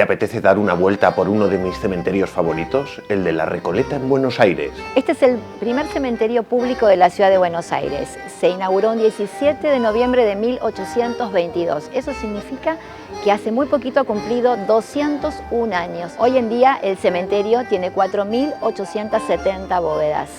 ¿Te apetece dar una vuelta por uno de mis cementerios favoritos, el de La Recoleta en Buenos Aires? Este es el primer cementerio público de la ciudad de Buenos Aires. Se inauguró un 17 de noviembre de 1822. Eso significa que hace muy poquito ha cumplido 201 años. Hoy en día el cementerio tiene 4.870 bóvedas.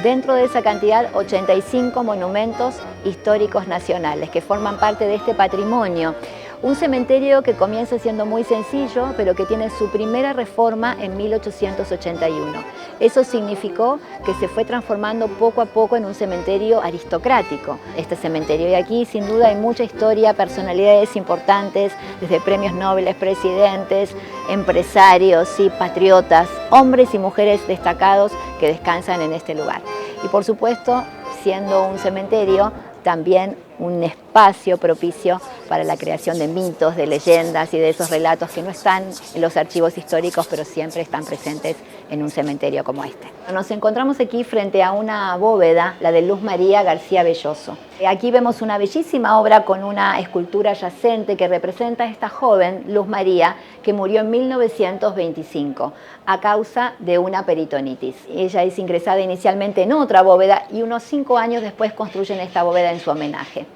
Dentro de esa cantidad, 85 monumentos históricos nacionales que forman parte de este patrimonio. Un cementerio que comienza siendo muy sencillo, pero que tiene su primera reforma en 1881. Eso significó que se fue transformando poco a poco en un cementerio aristocrático. Este cementerio, y aquí sin duda hay mucha historia, personalidades importantes, desde premios Nobel, presidentes, empresarios y patriotas, hombres y mujeres destacados que descansan en este lugar. Y por supuesto, siendo un cementerio, también un espacio propicio para la creación de mitos, de leyendas y de esos relatos que no están en los archivos históricos, pero siempre están presentes en un cementerio como este. Nos encontramos aquí frente a una bóveda, la de Luz María García Belloso. Aquí vemos una bellísima obra con una escultura yacente que representa a esta joven, Luz María, que murió en 1925 a causa de una peritonitis. Ella es ingresada inicialmente en otra bóveda y unos 5 años después construyen esta bóveda en su homenaje.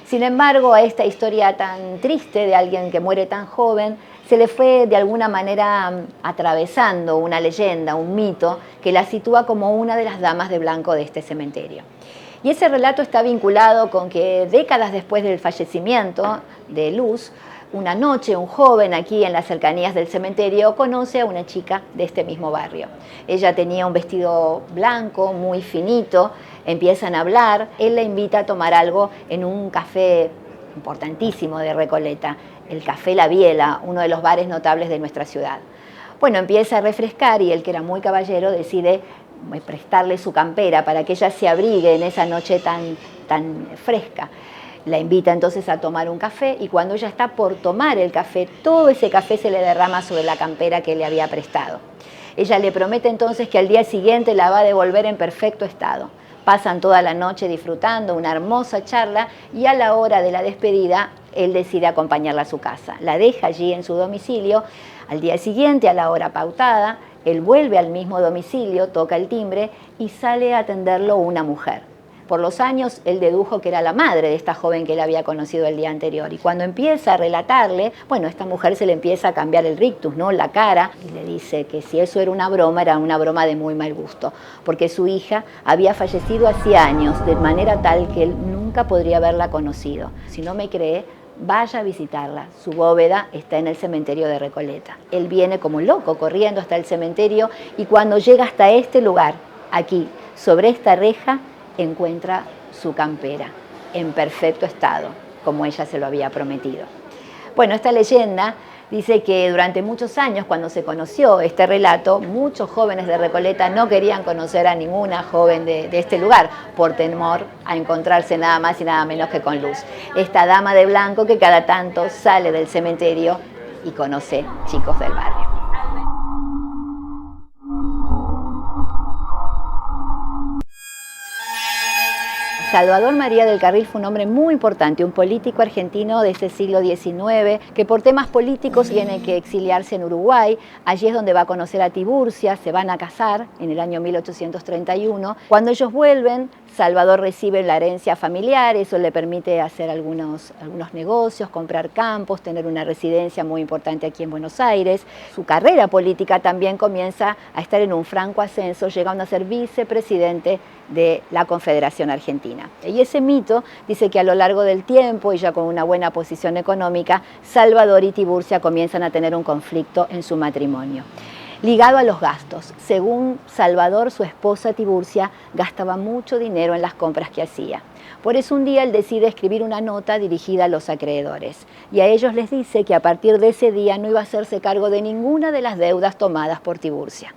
Sin embargo, a esta historia tan triste de alguien que muere tan joven, se le fue de alguna manera atravesando una leyenda, un mito, que la sitúa como una de las damas de blanco de este cementerio. Y ese relato está vinculado con que décadas después del fallecimiento de Luz, una noche un joven aquí en las cercanías del cementerio conoce a una chica de este mismo barrio. Ella tenía un vestido blanco, muy finito, empiezan a hablar, él la invita a tomar algo en un café importantísimo de Recoleta, el Café La Biela, uno de los bares notables de nuestra ciudad. Bueno, empieza a refrescar y él, que era muy caballero, decide prestarle su campera para que ella se abrigue en esa noche tan fresca. La invita entonces a tomar un café y cuando ella está por tomar el café, todo ese café se le derrama sobre la campera que le había prestado. Ella le promete entonces que al día siguiente la va a devolver en perfecto estado. Pasan toda la noche disfrutando una hermosa charla y a la hora de la despedida, él decide acompañarla a su casa. La deja allí en su domicilio. Al día siguiente, a la hora pautada, él vuelve al mismo domicilio, toca el timbre y sale a atenderlo una mujer. Por los años, él dedujo que era la madre de esta joven que él había conocido el día anterior. Y cuando empieza a relatarle, bueno, esta mujer se le empieza a cambiar el rictus, ¿no? La cara, y le dice que si eso era una broma de muy mal gusto, porque su hija había fallecido hacía años, de manera tal que él nunca podría haberla conocido. Si no me cree, vaya a visitarla. Su bóveda está en el cementerio de Recoleta. Él viene como loco corriendo hasta el cementerio y cuando llega hasta este lugar, aquí, sobre esta reja, encuentra su campera en perfecto estado, como ella se lo había prometido. Bueno, esta leyenda dice que durante muchos años, cuando se conoció este relato, muchos jóvenes de Recoleta no querían conocer a ninguna joven de este lugar, por temor a encontrarse nada más y nada menos que con Luz, esta dama de blanco que cada tanto sale del cementerio y conoce chicos del barrio. Salvador María del Carril fue un hombre muy importante, un político argentino de ese siglo XIX, que por temas políticos tiene que exiliarse en Uruguay. Allí es donde va a conocer a Tiburcia, se van a casar en el año 1831. Cuando ellos vuelven, Salvador recibe la herencia familiar, eso le permite hacer algunos negocios, comprar campos, tener una residencia muy importante aquí en Buenos Aires. Su carrera política también comienza a estar en un franco ascenso, llegando a ser vicepresidente de la Confederación Argentina. Y ese mito dice que a lo largo del tiempo, y ya con una buena posición económica, Salvador y Tiburcia comienzan a tener un conflicto en su matrimonio, ligado a los gastos. Según Salvador, su esposa Tiburcia gastaba mucho dinero en las compras que hacía. Por eso un día él decide escribir una nota dirigida a los acreedores y a ellos les dice que a partir de ese día no iba a hacerse cargo de ninguna de las deudas tomadas por Tiburcia.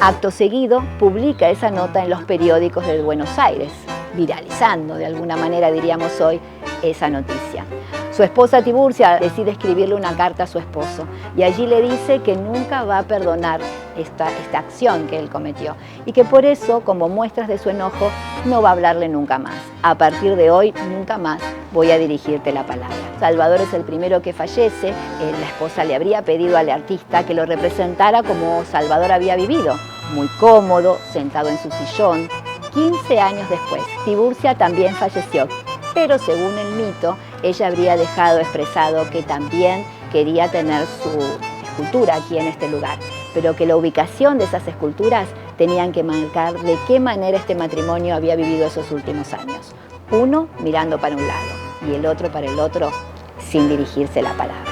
Acto seguido, publica esa nota en los periódicos de Buenos Aires, viralizando de alguna manera, diríamos hoy, esa noticia. Su esposa Tiburcia decide escribirle una carta a su esposo y allí le dice que nunca va a perdonar esta acción que él cometió y que por eso, como muestras de su enojo, no va a hablarle nunca más. A partir de hoy, nunca más voy a dirigirte la palabra. Salvador es el primero que fallece. La esposa le habría pedido al artista que lo representara como Salvador había vivido, muy cómodo, sentado en su sillón. 15 años después, Tiburcia también falleció, pero según el mito, ella habría dejado expresado que también quería tener su escultura aquí en este lugar, pero que la ubicación de esas esculturas tenían que marcar de qué manera este matrimonio había vivido esos últimos años. Uno mirando para un lado y el otro para el otro, sin dirigirse la palabra.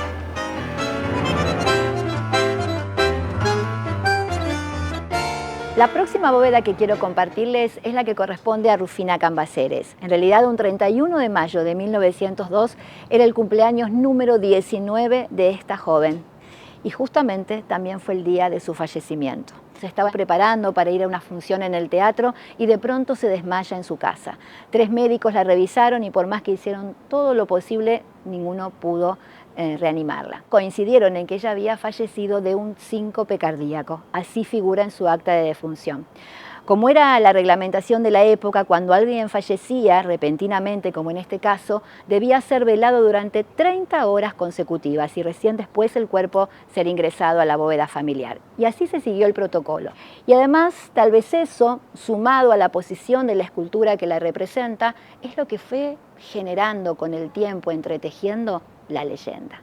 La próxima bóveda que quiero compartirles es la que corresponde a Rufina Cambaceres. En realidad, un 31 de mayo de 1902 era el cumpleaños número 19 de esta joven. Y justamente también fue el día de su fallecimiento. Se estaba preparando para ir a una función en el teatro y de pronto se desmaya en su casa. 3 médicos la revisaron y por más que hicieron todo lo posible, ninguno pudo reanimarla. Coincidieron en que ella había fallecido de un síncope cardíaco, así figura en su acta de defunción. Como era la reglamentación de la época, cuando alguien fallecía repentinamente, como en este caso, debía ser velado durante 30 horas consecutivas y recién después el cuerpo ser ingresado a la bóveda familiar. Y así se siguió el protocolo. Y además, tal vez eso, sumado a la posición de la escultura que la representa, es lo que fue generando con el tiempo, entretejiendo la leyenda,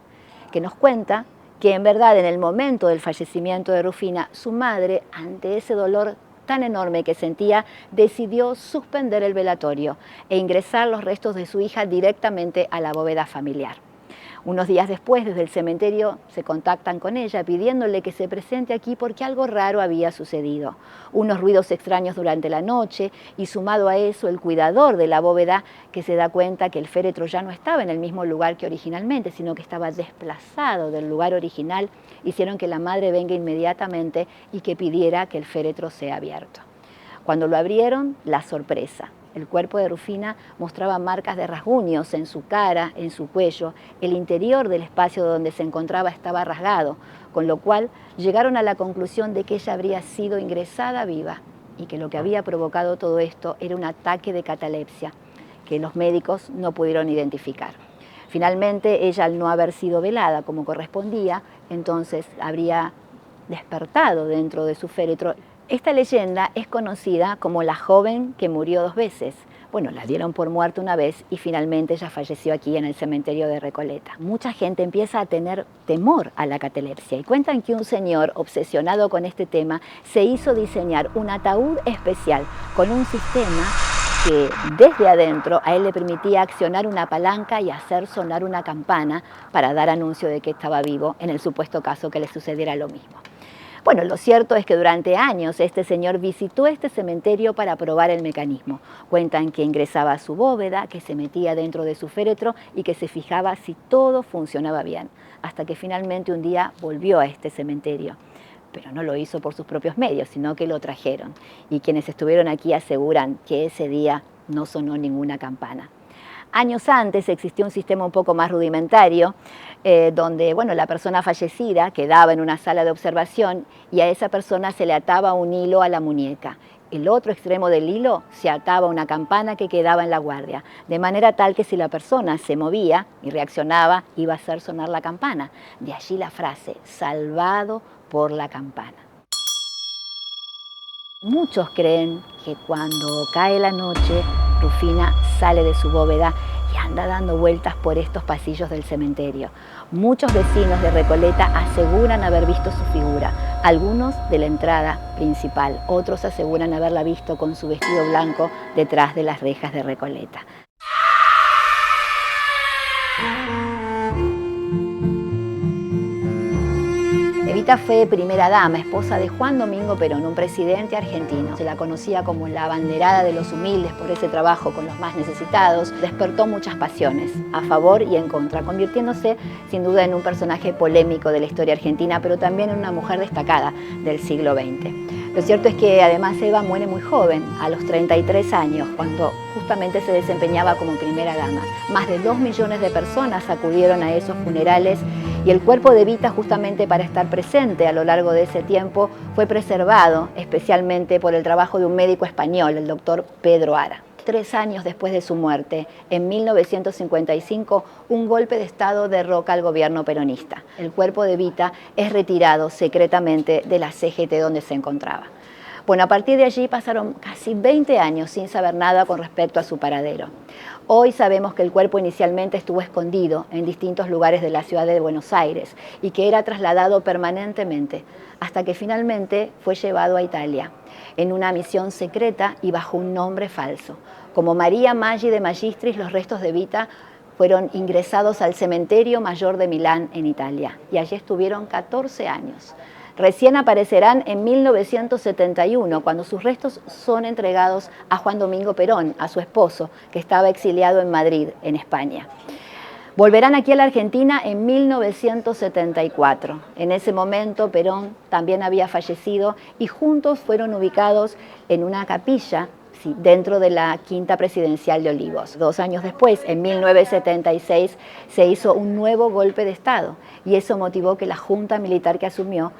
que nos cuenta que en verdad en el momento del fallecimiento de Rufina, su madre, ante ese dolor tan enorme que sentía, decidió suspender el velatorio e ingresar los restos de su hija directamente a la bóveda familiar. Unos días después, desde el cementerio, se contactan con ella pidiéndole que se presente aquí porque algo raro había sucedido. Unos ruidos extraños durante la noche y sumado a eso el cuidador de la bóveda que se da cuenta que el féretro ya no estaba en el mismo lugar que originalmente, sino que estaba desplazado del lugar original, hicieron que la madre venga inmediatamente y que pidiera que el féretro sea abierto. Cuando lo abrieron, la sorpresa. El cuerpo de Rufina mostraba marcas de rasguños en su cara, en su cuello. El interior del espacio donde se encontraba estaba rasgado, con lo cual llegaron a la conclusión de que ella habría sido ingresada viva y que lo que había provocado todo esto era un ataque de catalepsia que los médicos no pudieron identificar. Finalmente, ella, al no haber sido velada como correspondía, entonces habría despertado dentro de su féretro. Esta leyenda es conocida como la joven que murió 2 veces. Bueno, la dieron por muerta una vez y finalmente ella falleció aquí en el cementerio de Recoleta. Mucha gente empieza a tener temor a la catalepsia y cuentan que un señor obsesionado con este tema se hizo diseñar un ataúd especial con un sistema que desde adentro a él le permitía accionar una palanca y hacer sonar una campana para dar anuncio de que estaba vivo en el supuesto caso que le sucediera lo mismo. Bueno, lo cierto es que durante años este señor visitó este cementerio para probar el mecanismo. Cuentan que ingresaba a su bóveda, que se metía dentro de su féretro y que se fijaba si todo funcionaba bien, hasta que finalmente un día volvió a este cementerio. Pero no lo hizo por sus propios medios, sino que lo trajeron. Y quienes estuvieron aquí aseguran que ese día no sonó ninguna campana. Años antes existió un sistema un poco más rudimentario, donde la persona fallecida quedaba en una sala de observación y a esa persona se le ataba un hilo a la muñeca. El otro extremo del hilo se ataba a una campana que quedaba en la guardia, de manera tal que si la persona se movía y reaccionaba, iba a hacer sonar la campana. De allí la frase, salvado por la campana. Muchos creen que cuando cae la noche, Rufina sale de su bóveda y anda dando vueltas por estos pasillos del cementerio. Muchos vecinos de Recoleta aseguran haber visto su figura, algunos de la entrada principal, otros aseguran haberla visto con su vestido blanco detrás de las rejas de Recoleta. Evita fue primera dama, esposa de Juan Domingo Perón, un presidente argentino. Se la conocía como la abanderada de los humildes por ese trabajo con los más necesitados. Despertó muchas pasiones, a favor y en contra, convirtiéndose sin duda en un personaje polémico de la historia argentina, pero también en una mujer destacada del siglo XX. Lo cierto es que además Eva muere muy joven, a los 33 años, cuando justamente se desempeñaba como primera dama. Más de 2 millones de personas acudieron a esos funerales Y el cuerpo de Evita, justamente para estar presente a lo largo de ese tiempo, fue preservado especialmente por el trabajo de un médico español, el doctor Pedro Ara. 3 años después de su muerte, en 1955, un golpe de Estado derroca al gobierno peronista. El cuerpo de Evita es retirado secretamente de la CGT donde se encontraba. Bueno, a partir de allí pasaron casi 20 años sin saber nada con respecto a su paradero. Hoy sabemos que el cuerpo inicialmente estuvo escondido en distintos lugares de la ciudad de Buenos Aires y que era trasladado permanentemente, hasta que finalmente fue llevado a Italia, en una misión secreta y bajo un nombre falso. Como María Maggi de Magistris, los restos de Evita fueron ingresados al Cementerio Mayor de Milán, en Italia, y allí estuvieron 14 años. Recién aparecerán en 1971, cuando sus restos son entregados a Juan Domingo Perón, a su esposo, que estaba exiliado en Madrid, en España. Volverán aquí a la Argentina en 1974. En ese momento Perón también había fallecido y juntos fueron ubicados en una capilla dentro de la Quinta Presidencial de Olivos. 2 años después, en 1976, se hizo un nuevo golpe de Estado y eso motivó que la Junta Militar que asumió,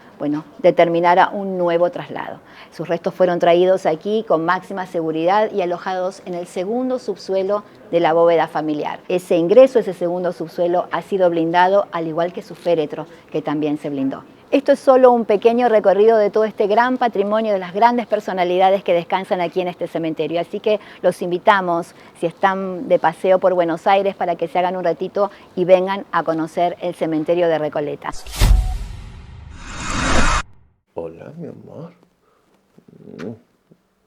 determinara un nuevo traslado. Sus restos fueron traídos aquí con máxima seguridad y alojados en el segundo subsuelo de la bóveda familiar. Ese ingreso, ese segundo subsuelo, ha sido blindado, al igual que su féretro, que también se blindó. Esto es solo un pequeño recorrido de todo este gran patrimonio de las grandes personalidades que descansan aquí en este cementerio. Así que los invitamos, si están de paseo por Buenos Aires, para que se hagan un ratito y vengan a conocer el cementerio de Recoleta. Hola, mi amor.